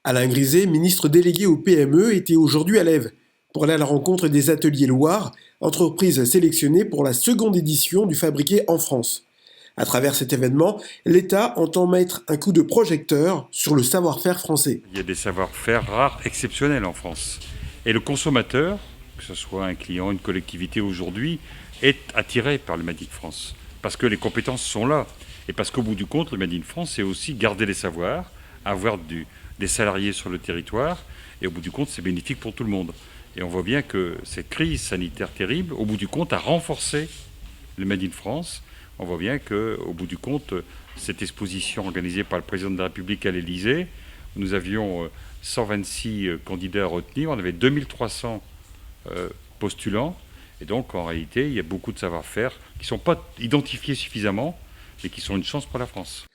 Alain Griset, ministre délégué au PME, était aujourd'hui à l'Ève pour aller à la rencontre des ateliers Loire, entreprise sélectionnée pour la seconde édition du Fabriqué en France. À travers cet événement, l'État entend mettre un coup de projecteur sur le savoir-faire français. Il y a des savoir-faire rares, exceptionnels en France. Et le consommateur, que ce soit un client, une collectivité aujourd'hui, est attiré par le Made in France. Parce que les compétences sont là. Et parce qu'au bout du compte, le Made in France, c'est aussi garder les savoirs, avoir des salariés sur le territoire. Et au bout du compte, c'est bénéfique pour tout le monde. Et on voit bien que cette crise sanitaire terrible, au bout du compte, a renforcé le Made in France. On voit bien qu'au bout du compte, cette exposition organisée par le président de la République à l'Élysée, nous avions 126 candidats à retenir, on avait 2300 postulants. Et donc, en réalité, il y a beaucoup de savoir-faire qui ne sont pas identifiés suffisamment, mais qui sont une chance pour la France.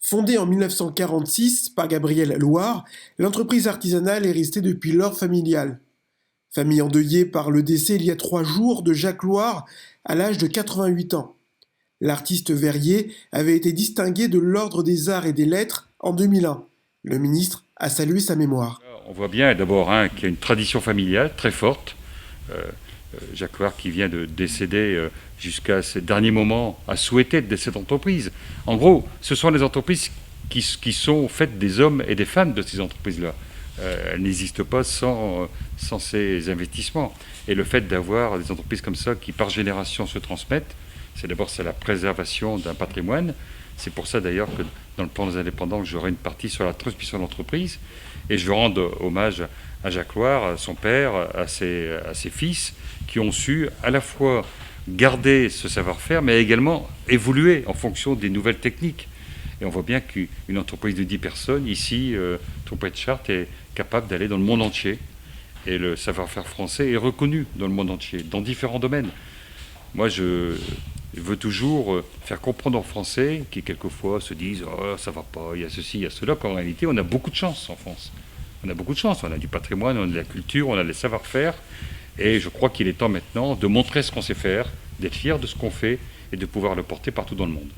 Fondée en 1946 par Gabriel Loire, l'entreprise artisanale est restée depuis lors familiale. Famille endeuillée par le décès il y a 3 jours de Jacques Loire à l'âge de 88 ans. L'artiste verrier avait été distingué de l'Ordre des Arts et des Lettres en 2001. Le ministre a salué sa mémoire. On voit bien d'abord qu'il y a une tradition familiale très forte. Jacques Loire, qui vient de décéder jusqu'à ces derniers moments, a souhaité de cette entreprise. En gros, ce sont les entreprises qui sont faites des hommes et des femmes de ces entreprises-là. Elles n'existent pas sans ces investissements. Et le fait d'avoir des entreprises comme ça qui, par génération, se transmettent, c'est la préservation d'un patrimoine. C'est pour ça d'ailleurs que dans le plan des indépendants, j'aurai une partie sur la transmission de l'entreprise. Et je veux rendre hommage à Jacques Loire, à son père, à ses fils, qui ont su à la fois garder ce savoir-faire, mais également évoluer en fonction des nouvelles techniques. Et on voit bien qu'une entreprise de 10 personnes, ici, Trompette Chart, est capable d'aller dans le monde entier. Et le savoir-faire français est reconnu dans le monde entier, dans différents domaines. Moi, je veux toujours faire comprendre aux Français qui, quelquefois, se disent « Oh, ça va pas, il y a ceci, il y a cela », qu'en réalité, on a beaucoup de chance en France. On a beaucoup de chance, on a du patrimoine, on a de la culture, on a des savoir-faire. Et je crois qu'il est temps maintenant de montrer ce qu'on sait faire, d'être fier de ce qu'on fait et de pouvoir le porter partout dans le monde.